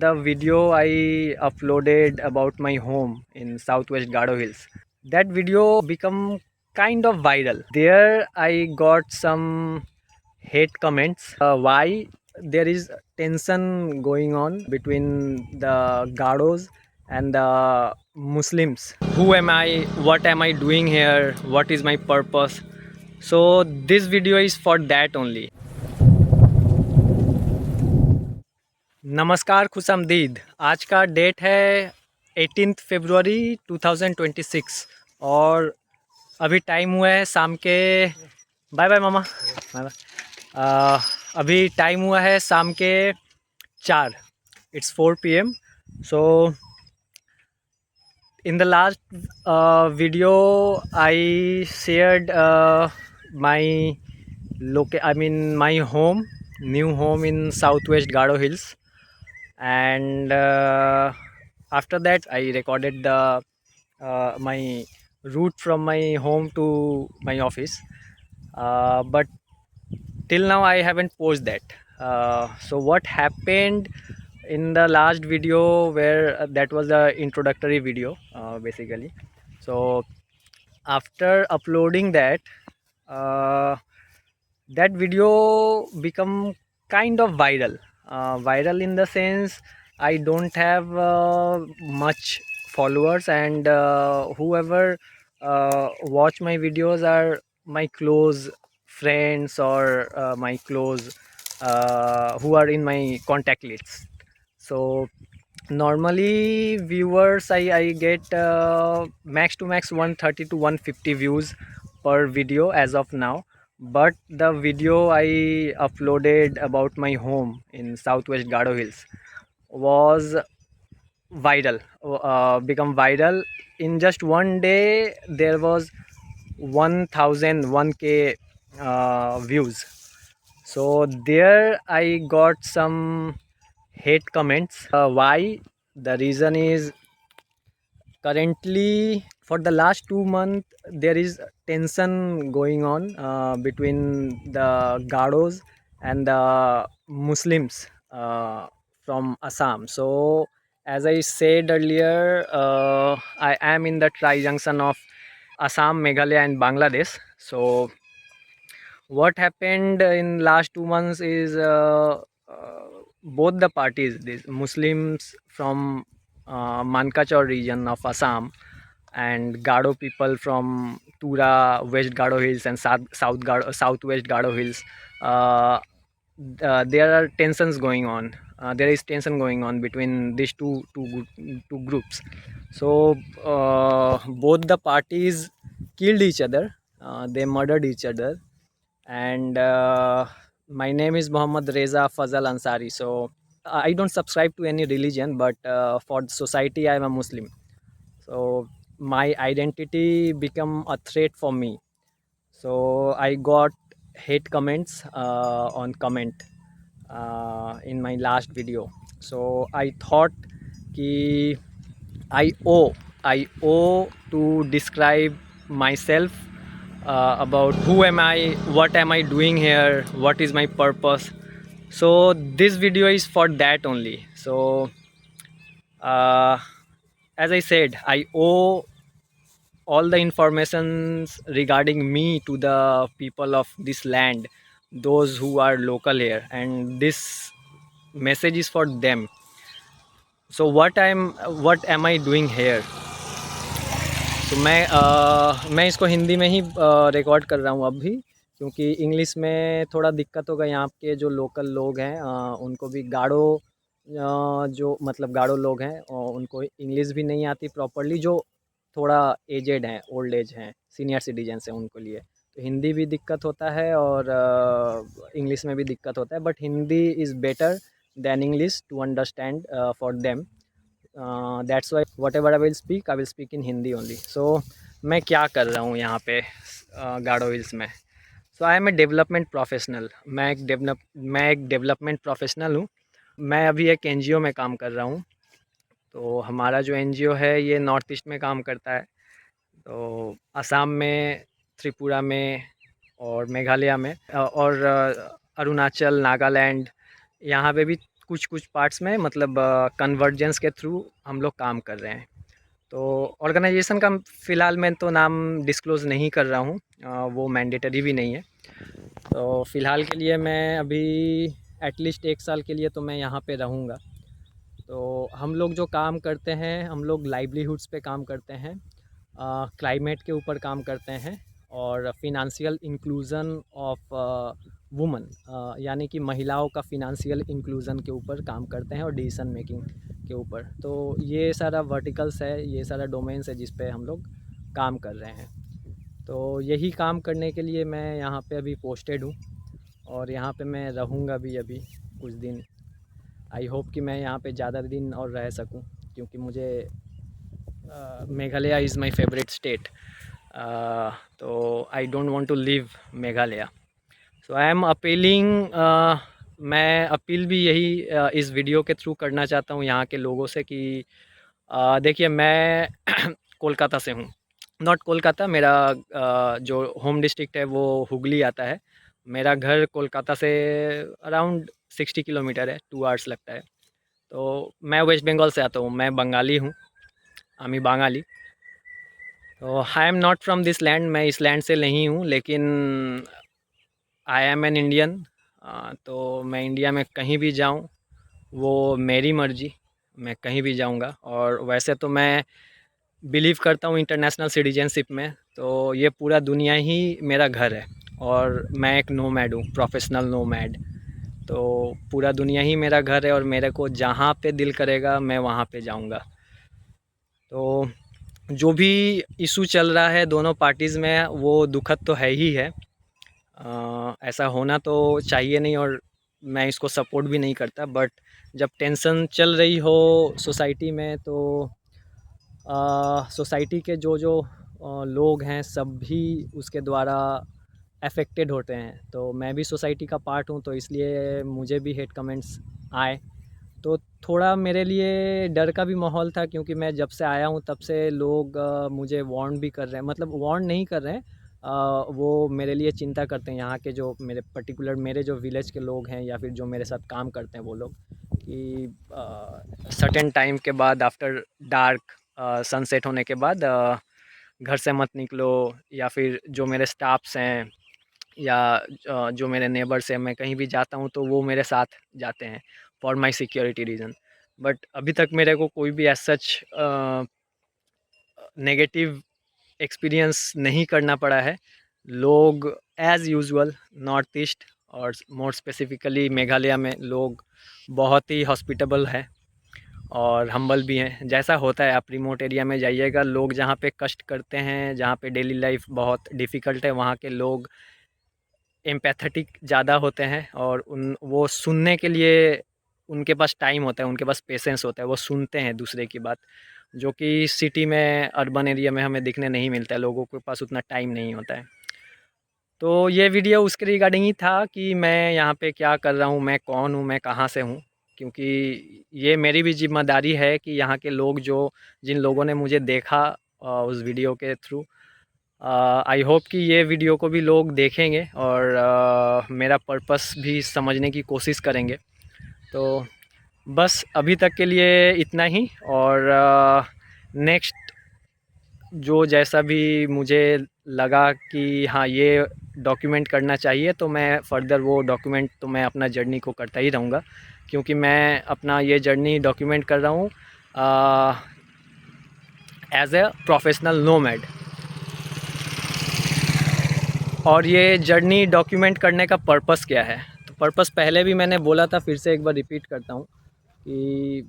the video I uploaded about my home in Southwest Gado Hills, that video become kind of viral. There I got some hate comments. Why there is tension going on between the Gados and the Muslims? Who am I? What am I doing here? What is my purpose? So this video is for that only. नमस्कार खुशामदीद। आज का date है 18 फरवरी 2026 और अभी time हुआ है शाम के। बाय बाय मामा। Bye bye. अभी टाइम हुआ है शाम के 4। It's 4 PM। So in the last video I shared my my home, new home in South West Garo Hills, and after that I recorded the my route from my home to my office, but till now I haven't posted that. So what happened in the last video, where that was the introductory video, basically. So after uploading that, uh, that video become kind of viral. Viral in the sense, I don't have much followers, and whoever watch my videos are my close friends or my close who are in my contact list. So normally viewers, I get max to max 130 to 150 views per video as of now. But the video I uploaded about my home in Southwest Gado Hills was viral, become viral. In just one day there was 1,001K views. So there I got some hate comments. Why? The reason is, currently for the last 2 months there is tension going on between the Gados and the Muslims from Assam. So as I said earlier, I am in the tri-junction of Assam, Meghalaya and Bangladesh. So what happened in last 2 months is, both the parties, these Muslims from Mankachar region of Assam and Gado people from Tura, West Gado Hills and Southwest Gado Hills, uh, there are tensions going on. There is tension going on between these two groups. So both the parties killed each other. They murdered each other, and my name is Muhammad Reza Fazal Ansari. So I don't subscribe to any religion, but for the society I am a Muslim. So my identity become a threat for me. So I got hate comments on comment in my last video. So I thought ki I owe I owe to describe myself, about who am I, what am I doing here, what is my purpose. So this video is for that only. So uh, as I said, I owe all the informations regarding me to the people of this land, those who are local here, and this message is for them. So what am I doing here? तो मैं इसको हिंदी में ही record कर रहा हूँ अभी, क्योंकि English में थोड़ा दिक्कत होगा। यहाँ के जो लोकल लोग हैं, उनको भी गाड़ो, जो मतलब गाड़ो लोग हैं, उनको इंग्लिश भी नहीं आती प्रॉपरली, जो थोड़ा एजेड हैं, ओल्ड एज हैं, सीनियर सिटीजन्स हैं, उनको लिए तो हिंदी भी दिक्कत होता है और इंग्लिश में भी दिक्कत होता है। But Hindi is better than English to understand for them. That's why whatever I will speak in Hindi only. So मैं क्या कर रहा हूँ यहाँ पे गाड़ो हिल्स में? So I am a development professional. मैं एक डेवलपमेंट प्रोफेशनल हूँ। मैं अभी एक एनजीओ में काम कर रहा हूँ। तो हमारा जो एनजीओ है ये नॉर्थ ईस्ट में काम करता है। तो असम में, त्रिपुरा में और मेघालय में, और अरुणाचल, नागालैंड, यहाँ पे भी कुछ कुछ पार्ट्स में मतलब कन्वर्जेंस के थ्रू हम लोग काम कर रहे हैं। तो ऑर्गेनाइजेशन का फ़िलहाल मैं तो नाम डिस्क्लोज़ नहीं कर रहा हूँ, वो मैंडेटरी भी नहीं है। तो फ़िलहाल के लिए मैं अभी एटलीस्ट 1 साल के लिए तो मैं यहाँ पे रहूँगा। तो हम लोग जो काम करते हैं, हम लोग लाइवलीहुड्स पे काम करते हैं, क्लाइमेट के ऊपर काम करते हैं और फिनंशियल इंक्लूज़न ऑफ वुमन, यानी कि महिलाओं का फिनंशियल इंक्लूज़न के ऊपर काम करते हैं और डिसीज़न मेकिंग के ऊपर। तो ये सारा वर्टिकल्स है, ये सारा डोमेन्स है जिस पे हम लोग काम कर रहे हैं। तो यही काम करने के लिए मैं यहाँ पे अभी पोस्टेड हूँ और यहाँ पे मैं रहूँगा भी अभी कुछ दिन। आई होप कि मैं यहाँ पे ज़्यादा दिन और रह सकूँ, क्योंकि मुझे Meghalaya is my favourite state. तो I don't want to live Meghalaya. So I am appealing, मैं अपील भी यही इस वीडियो के थ्रू करना चाहता हूँ यहाँ के लोगों से कि देखिए मैं कोलकाता से हूँ, नॉट कोलकाता, मेरा जो होम डिस्ट्रिक्ट है वो हुगली आता है। मेरा घर कोलकाता से अराउंड 60 किलोमीटर है, 2 आवर्स लगता है। तो मैं वेस्ट बंगाल से आता हूँ, मैं बंगाली हूँ, आमी बाঙाली। तो आई am not from this land, मैं इस लैंड से नहीं हूँ, लेकिन आई एम एन इंडियन। तो मैं इंडिया में कहीं भी जाऊँ वो मेरी मर्ज़ी, मैं कहीं भी जाऊँगा। और वैसे तो मैं बिलीव करता हूँ इंटरनेशनल सिटीजनशिप में, तो ये पूरा दुनिया ही मेरा घर है और मैं एक नोमैड हूँ, प्रोफेशनल नोमैड। तो पूरा दुनिया ही मेरा घर है और मेरे को जहाँ पे दिल करेगा मैं वहाँ पे जाऊँगा। तो जो भी इशू चल रहा है दोनों पार्टीज़ में वो दुखद तो है ही है। ऐसा होना तो चाहिए नहीं और मैं इसको सपोर्ट भी नहीं करता, बट जब टेंशन चल रही हो सोसाइटी में तो सोसाइटी के जो जो लोग हैं सब भी उसके द्वारा अफेक्टेड होते हैं। तो मैं भी सोसाइटी का पार्ट हूँ, तो इसलिए मुझे भी हेट कमेंट्स आए तो थोड़ा मेरे लिए डर का भी माहौल था, क्योंकि मैं जब से आया हूँ तब से लोग मुझे वार्न भी कर रहे हैं, मतलब वार्न नहीं कर रहे हैं, वो मेरे लिए चिंता करते हैं, यहाँ के जो मेरे पर्टिकुलर मेरे जो विलेज के लोग हैं या फिर जो मेरे साथ काम करते हैं वो लोग, कि सर्टेन टाइम के बाद आफ्टर डार्क, सनसेट होने के बाद घर से मत निकलो, या फिर जो मेरे स्टाफ्स हैं या जो मेरे नेबर्स हैं, मैं कहीं भी जाता हूँ तो वो मेरे साथ जाते हैं for my security reason. But अभी तक मेरे को कोई भी एज सच नेगेटिव एक्सपीरियंस नहीं करना पड़ा है। लोग एज़ यूजुअल नॉर्थ ईस्ट और मोर स्पेसिफिकली मेघालय में लोग बहुत ही हॉस्पिटेबल है और हम्बल भी हैं। जैसा होता है, आप रिमोट एरिया में जाइएगा, लोग जहाँ पे कष्ट करते हैं, जहाँ पे डेली लाइफ बहुत डिफ़िकल्ट है, वहाँ के लोग एम्पैथेटिक ज़्यादा होते हैं और उन वो सुनने के लिए उनके पास टाइम होता है, उनके पास पेशेंस होता है, वो सुनते हैं दूसरे की बात, जो कि सिटी में अर्बन एरिया में हमें दिखने नहीं मिलता है, लोगों के पास उतना टाइम नहीं होता है। तो ये वीडियो उसके रिगार्डिंग ही था कि मैं यहाँ पे क्या कर रहा हूँ, मैं कौन हूँ, मैं कहाँ से हूँ, क्योंकि ये मेरी भी ज़िम्मेदारी है कि यहाँ के लोग जो जिन लोगों ने मुझे देखा उस वीडियो के थ्रू, आई होप कि ये वीडियो को भी लोग देखेंगे और मेरा पर्पस भी समझने की कोशिश करेंगे। तो बस अभी तक के लिए इतना ही, और नेक्स्ट जो जैसा भी मुझे लगा कि हाँ ये डॉक्यूमेंट करना चाहिए, तो मैं फ़र्दर वो डॉक्यूमेंट तो मैं अपना जर्नी को करता ही रहूँगा, क्योंकि मैं अपना ये जर्नी डॉक्यूमेंट कर रहा हूँ एज ए प्रोफेशनल नोमैड। और ये जर्नी डॉक्यूमेंट करने का पर्पस क्या है, तो पर्पस पहले भी मैंने बोला था, फिर से एक बार रिपीट करता हूँ कि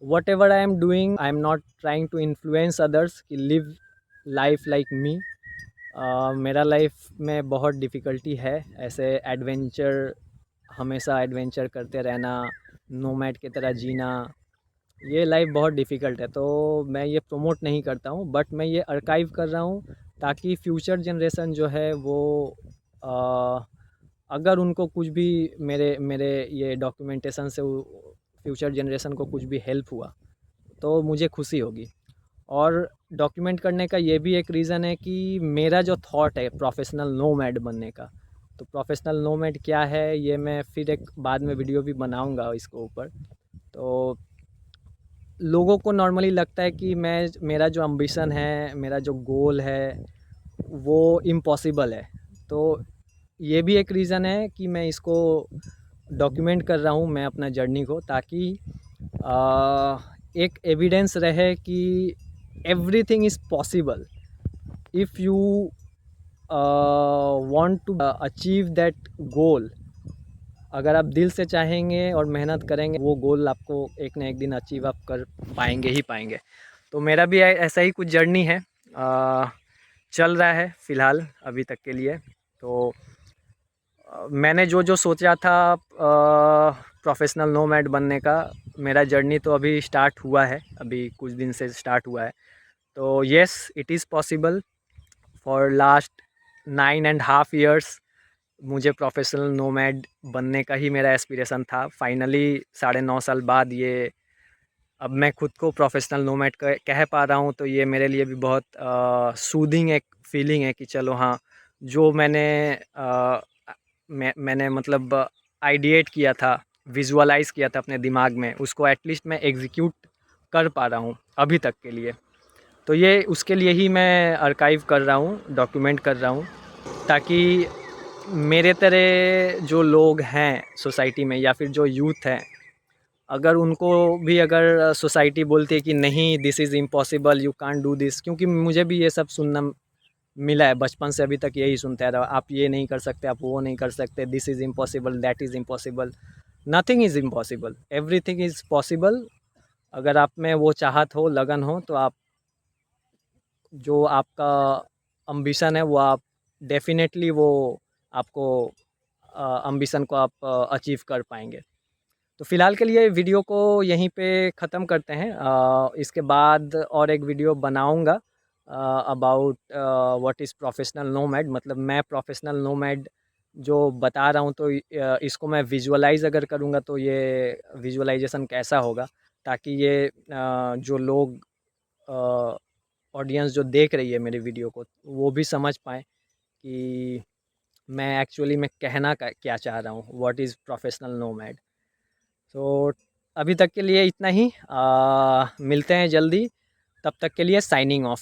whatever I am doing, I am not trying to influence others कि लिव लाइफ लाइक मी। मेरा लाइफ में बहुत डिफ़िकल्टी है, ऐसे एडवेंचर, हमेशा एडवेंचर करते रहना, नोमैड की तरह जीना, ये लाइफ बहुत डिफ़िकल्ट है। तो मैं ये प्रमोट नहीं करता हूँ, बट मैं ये आर्काइव कर रहा हूँ ताकि फ्यूचर जनरेशन जो है वो अ, अगर उनको कुछ भी मेरे मेरे ये डॉक्यूमेंटेशन से फ्यूचर जनरेशन को कुछ भी हेल्प हुआ तो मुझे खुशी होगी। और डॉक्यूमेंट करने का ये भी एक रीज़न है कि मेरा जो थॉट है प्रोफेशनल नोमैड बनने का, तो प्रोफेशनल नोमैड क्या है ये मैं फिर एक बाद में वीडियो भी बनाऊंगा इसके ऊपर। तो लोगों को नॉर्मली लगता है कि मेरा जो एम्बिशन है, मेरा जो गोल है वो इम्पॉसिबल है। तो ये भी एक रीज़न है कि मैं इसको डॉक्यूमेंट कर रहा हूँ मैं अपना जर्नी को, ताकि एक एविडेंस रहे कि everything is possible if you want to achieve that goal. अगर आप दिल से चाहेंगे और मेहनत करेंगे, वो गोल आपको एक ना एक दिन अचीव आप कर पाएंगे ही पाएंगे। तो मेरा भी ऐसा ही कुछ जर्नी है, चल रहा है फ़िलहाल अभी तक के लिए। तो मैंने जो जो सोचा था प्रोफेशनल नोमैड बनने का, मेरा जर्नी तो अभी स्टार्ट हुआ है, अभी कुछ दिन से स्टार्ट हुआ है। तो yes, it is possible. For last 9.5 years मुझे प्रोफेशनल नोमैड बनने का ही मेरा एस्पिरेशन था। फाइनली 9.5 साल बाद ये अब मैं खुद को प्रोफेशनल नोमैड कह पा रहा हूँ, तो ये मेरे लिए भी बहुत सूदिंग एक फीलिंग है कि चलो हाँ, जो मैंने मतलब आइडिएट किया था, विजुअलाइज़ किया था अपने दिमाग में, उसको एटलीस्ट मैं एग्जीक्यूट कर पा रहा हूँ अभी तक के लिए। तो ये उसके लिए ही मैं आर्काइव कर रहा हूँ, डॉक्यूमेंट कर रहा हूँ, ताकि मेरे तरह जो लोग हैं सोसाइटी में या फिर जो यूथ हैं, अगर उनको भी अगर सोसाइटी बोलती है कि नहीं this is impossible, you can't do this, क्योंकि मुझे भी ये सब सुनना मिला है बचपन से अभी तक, यही सुनते आ रहा, आप ये नहीं कर सकते, आप वो नहीं कर सकते, this is impossible, that is impossible. Nothing is impossible, everything is possible. अगर आप में वो चाहत हो, लगन हो, तो आप जो आपका अम्बिशन है वो आप डेफिनेटली वो आपको अम्बिशन को आप अचीव कर पाएंगे। तो फ़िलहाल के लिए वीडियो को यहीं पे ख़त्म करते हैं। इसके बाद और एक वीडियो बनाऊंगा about what is professional nomad, मतलब मैं प्रोफेशनल नोमैड जो बता रहा हूँ, तो इसको मैं विजुअलाइज़ अगर करूँगा तो ये विजुअलाइजेशन कैसा होगा, ताकि ये जो लोग ऑडियंस जो देख रही है मेरी वीडियो को, वो भी समझ पाएँ कि मैं एक्चुअली मैं कहना क्या चाह रहा हूँ, व्हाट इज़ प्रोफेशनल नोमैड। तो अभी तक के लिए इतना ही, मिलते हैं जल्दी, तब तक के लिए साइनिंग ऑफ।